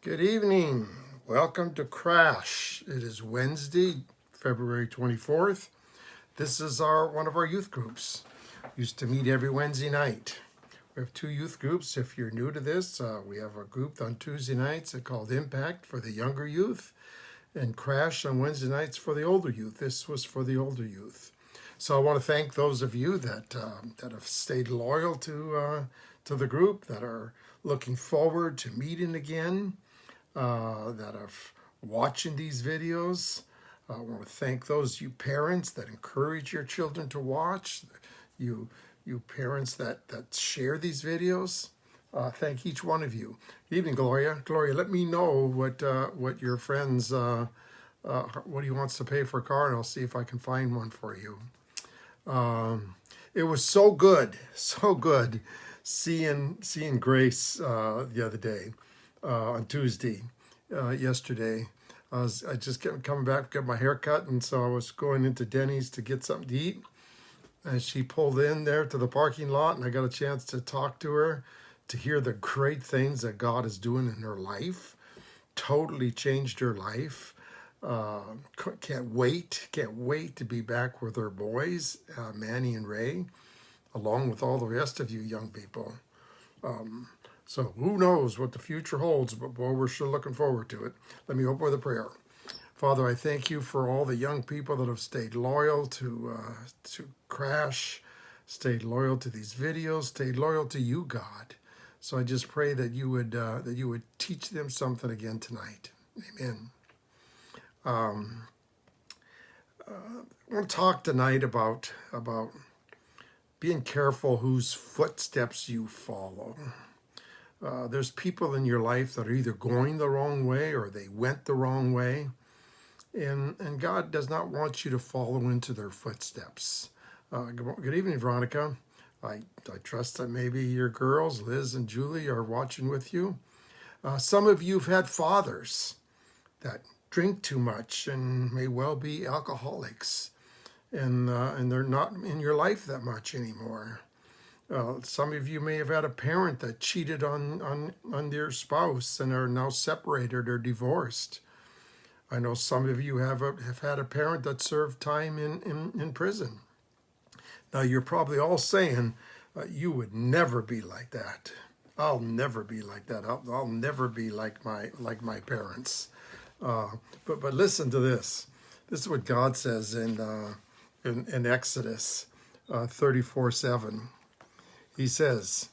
Good evening. Welcome to Crash. It is Wednesday, February 24th. This is one of our youth groups. Used to meet every Wednesday night. We have two youth groups. If you're new to this, we have a group on Tuesday nights called Impact for the younger youth, and Crash on Wednesday nights for the older youth. This was for the older youth. So I want to thank those of you that have stayed loyal to the group, that are looking forward to meeting again, that are watching these videos. I want to thank those you parents that encourage your children to watch, you parents that share these videos. Thank each one of you. Good evening, Gloria. Gloria, let me know what your friends what he wants to pay for a car, and I'll see if I can find one for you. It was so good seeing Grace the other day, on Tuesday, yesterday. I just kept coming back to get my hair cut, and so I was going into Denny's to get something to eat. And she pulled in there to the parking lot, and I got a chance to talk to her, to hear the great things that God is doing in her life. Totally changed her life. Can't wait to be back with her boys, Manny and Ray, along with all the rest of you young people. So who knows what the future holds, but boy, we're sure looking forward to it. Let me open with a prayer. Father, I thank you for all the young people that have stayed loyal to Crash, stayed loyal to these videos, stayed loyal to you, God. So I just pray that you would teach them something again tonight. Amen. I want to talk tonight about being careful whose footsteps you follow. There's people in your life that are either going the wrong way or they went the wrong way. And God does not want you to follow into their footsteps. Good evening, Veronica. I trust that maybe your girls, Liz and Julie, are watching with you. Some of you have had fathers that drink too much and may well be alcoholics, and they're not in your life that much anymore. Some of you may have had a parent that cheated on their spouse and are now separated or divorced. I know some of you have had a parent that served time in prison. Now you're probably all saying, you would never be like that. I'll never be like that. I'll never be like my parents. But listen to this. This is what God says in Exodus 34:7. He says,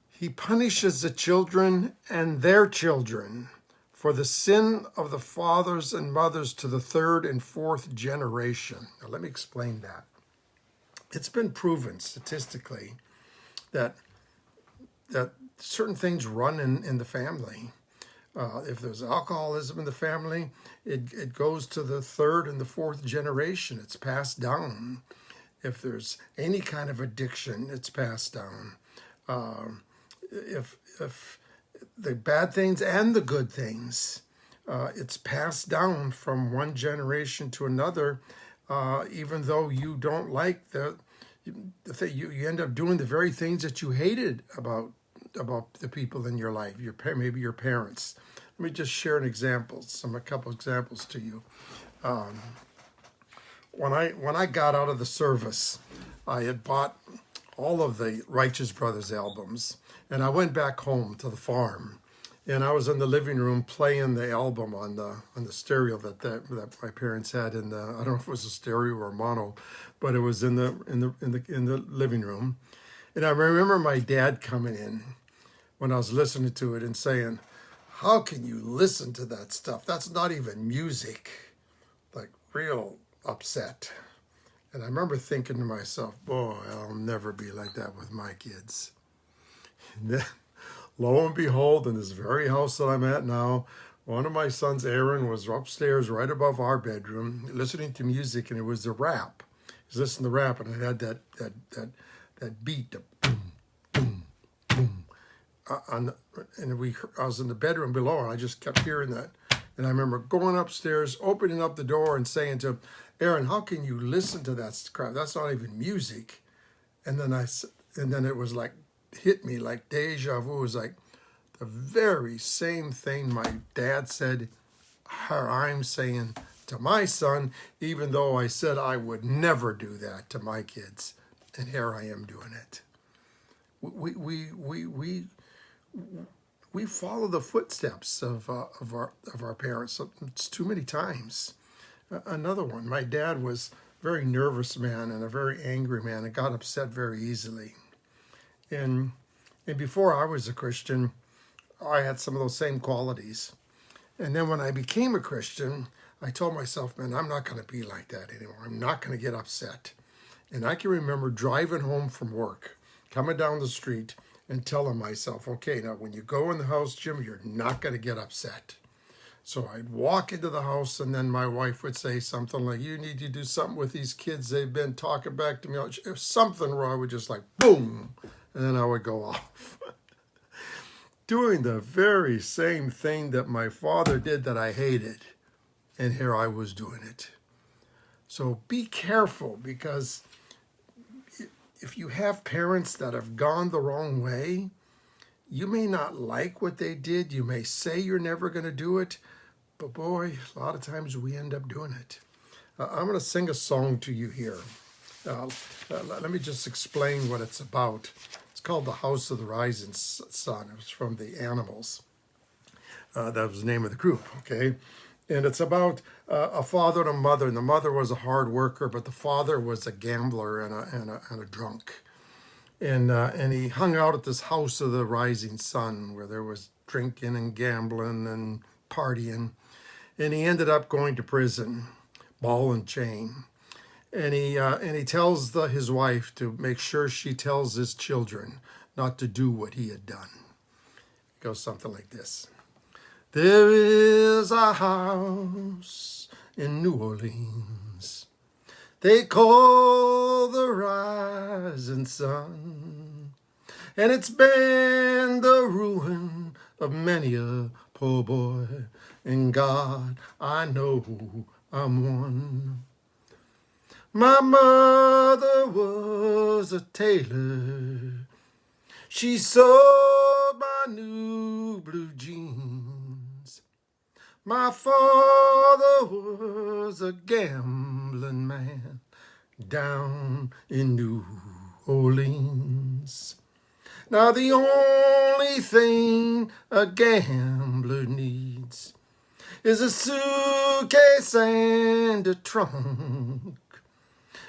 He punishes the children and their children for the sin of the fathers and mothers to the third and fourth generation. Now let me explain that. It's been proven statistically that certain things run in the family. If there's alcoholism in the family, it goes to the third and the fourth generation. It's passed down. If there's any kind of addiction, it's passed down. If the bad things and the good things, it's passed down from one generation to another, even though you don't like you end up doing the very things that you hated about the people in your life, maybe your parents. Let me just share a couple examples to you. When I got out of the service, I had bought all of the Righteous Brothers albums, and I went back home to the farm, and I was in the living room playing the album on the stereo that my parents had I don't know if it was a stereo or mono, but it was in the living room. And I remember my dad coming in when I was listening to it and saying, "How can you listen to that stuff? That's not even music." Like real upset. And I remember thinking to myself, boy, I'll never be like that with my kids. And then, lo and behold, in this very house that I'm at now, one of my sons, Aaron, was upstairs right above our bedroom listening to music, and it was the rap. He was listening to rap, and I had that beat, the boom, boom, boom. I was in the bedroom below, and I just kept hearing that. And I remember going upstairs, opening up the door, and saying to him, "Aaron, how can you listen to that crap? That's not even music." And then it was like hit me like deja vu. It was like The very same thing my dad said, I'm saying to my son, even though I said I would never do that to my kids. And here I am doing it. We follow the footsteps of our parents. It's too many times. Another one. My dad was a very nervous man and a very angry man and got upset very easily. And before I was a Christian, I had some of those same qualities. And then when I became a Christian, I told myself, man, I'm not going to be like that anymore. I'm not going to get upset. And I can remember driving home from work, coming down the street and telling myself, okay, now when you go in the house, Jim, you're not going to get upset. So I'd walk into the house and then my wife would say something like, you need to do something with these kids. They've been talking back to me. If something where I would just like, boom, and then I would go off. Doing the very same thing that my father did that I hated. And here I was doing it. So be careful, because if you have parents that have gone the wrong way, you may not like what they did. You may say you're never going to do it. But boy, a lot of times we end up doing it. I'm going to sing a song to you here. Let me just explain what it's about. It's called The House of the Rising Sun. It was from the Animals. That was the name of the group, okay? And it's about a father and a mother. And the mother was a hard worker, but the father was a gambler and a drunk. And he hung out at this House of the Rising Sun where there was drinking and gambling and partying. And he ended up going to prison, ball and chain. And he tells his wife to make sure she tells his children not to do what he had done. It goes something like this. There is a house in New Orleans they call the Rising Sun, and it's been the ruin of many a poor boy. And God, I know I'm one. My mother was a tailor. She sewed my new blue jeans. My father was a gambling man down in New Orleans. Now the only thing a gambler needs is a suitcase and a trunk.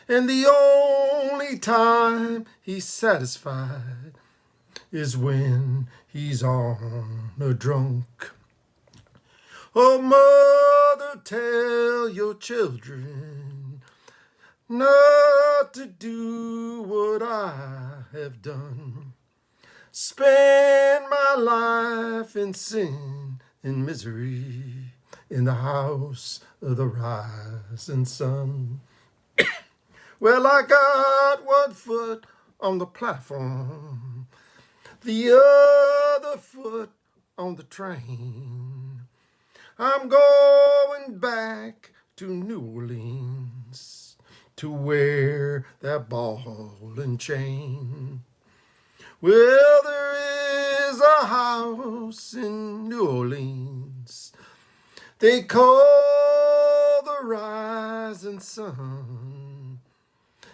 And the only time he's satisfied is when he's on a drunk. Oh, mother, tell your children not to do what I have done. Spend my life in sin and misery in the house of the rising sun. Well, I got one foot on the platform, the other foot on the train. I'm going back to New Orleans to wear that ball and chain. Well, there is a house in New Orleans they call the Rising Sun.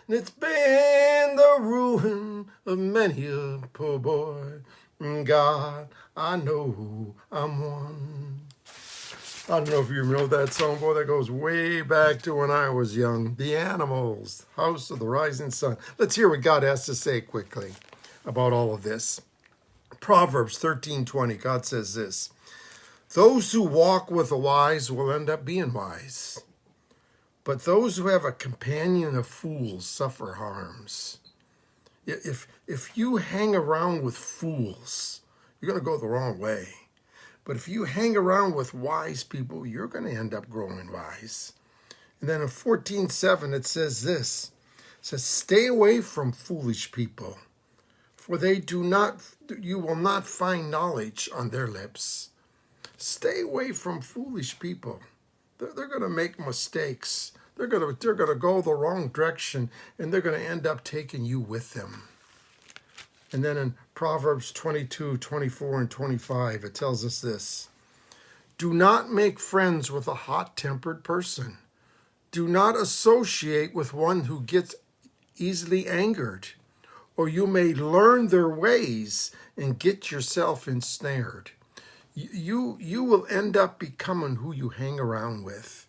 And it's been the ruin of many a poor boy. And God, I know I'm one. I don't know if you know that song, boy, that goes way back to when I was young. The Animals, House of the Rising Sun. Let's hear what God has to say quickly about all of this. Proverbs 13:20, God says this: those who walk with the wise will end up being wise, but those who have a companion of fools suffer harms. If you hang around with fools, you're going to go the wrong way. But if you hang around with wise people, you're going to end up growing wise. And then in 14:7, it says this. It says, stay away from foolish people, for you will not find knowledge on their lips. Stay away from foolish people. They're going to make mistakes. They're going to go the wrong direction, and they're going to end up taking you with them. And then in Proverbs 22, 24, and 25, it tells us this. Do not make friends with a hot-tempered person. Do not associate with one who gets easily angered, or you may learn their ways and get yourself ensnared. You will end up becoming who you hang around with.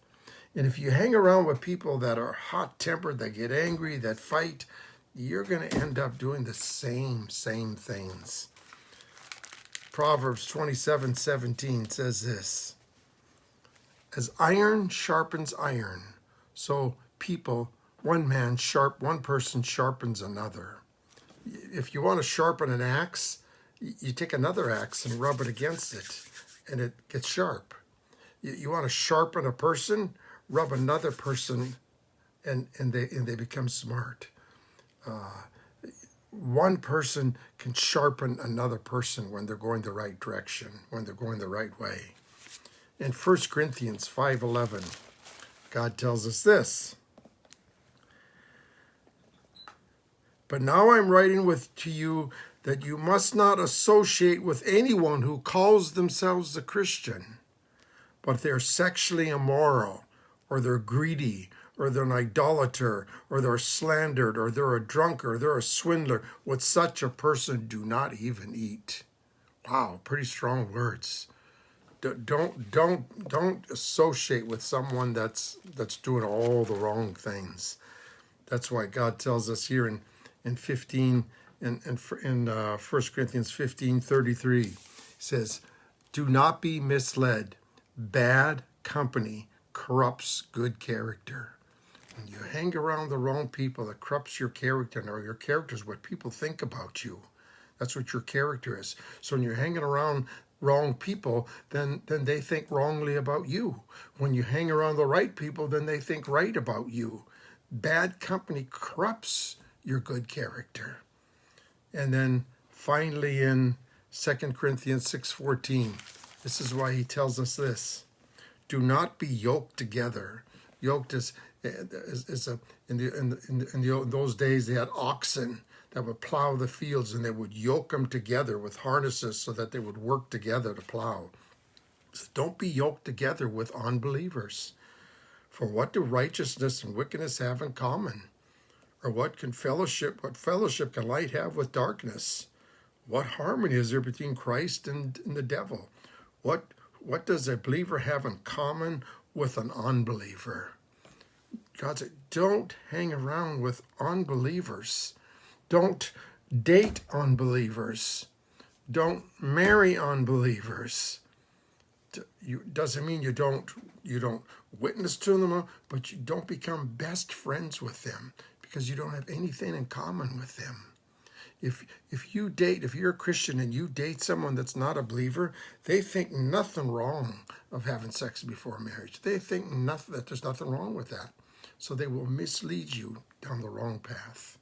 And if you hang around with people that are hot-tempered, that get angry, that fight, you're going to end up doing the same things. Proverbs 27:17 says this. As iron sharpens iron, so one person sharpens another. If you want to sharpen an axe, you take another axe and rub it against it, and it gets sharp. You want to sharpen a person, rub another person, and they become smart. One person can sharpen another person when they're going the right direction, when they're going the right way. In 1 Corinthians 5:11, God tells us this. But now I'm writing to you that you must not associate with anyone who calls themselves a Christian, but they're sexually immoral, or they're greedy, or they're an idolater, or they're slandered, or they're a drunkard, or they're a swindler. With such a person, do not even eat. Wow, pretty strong words. Don't associate with someone that's doing all the wrong things. That's why God tells us here in 1 Corinthians 15:33, he says, "Do not be misled. Bad company corrupts good character." When you hang around the wrong people, it corrupts your character. Or your character is what people think about you. That's what your character is. So when you're hanging around wrong people, then they think wrongly about you. When you hang around the right people, then they think right about you. Bad company corrupts your good character. And then finally in 2 Corinthians 6:14, this is why he tells us this. Do not be yoked together. Yoked in those days they had oxen that would plow the fields, and they would yoke them together with harnesses so that they would work together to plow. So don't be yoked together with unbelievers. For what do righteousness and wickedness have in common? Or what fellowship can light have with darkness? What harmony is there between Christ and the devil? What does a believer have in common with an unbeliever? God said, don't hang around with unbelievers. Don't date unbelievers. Don't marry unbelievers. Doesn't mean you don't witness to them, but you don't become best friends with them because you don't have anything in common with them. If you're a Christian and you date someone that's not a believer, they think nothing wrong of having sex before marriage. They think that there's nothing wrong with that. So they will mislead you down the wrong path.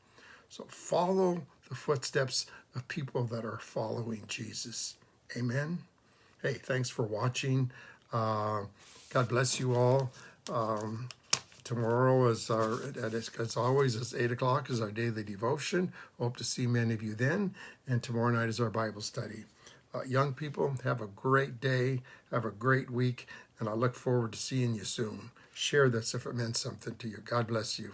So follow the footsteps of people that are following Jesus. Amen. Hey, thanks for watching. God bless you all. Tomorrow is as always, it's 8 o'clock is our daily devotion. Hope to see many of you then. And tomorrow night is our Bible study. Young people, have a great day. Have a great week. And I look forward to seeing you soon. Share this if it meant something to you. God bless you.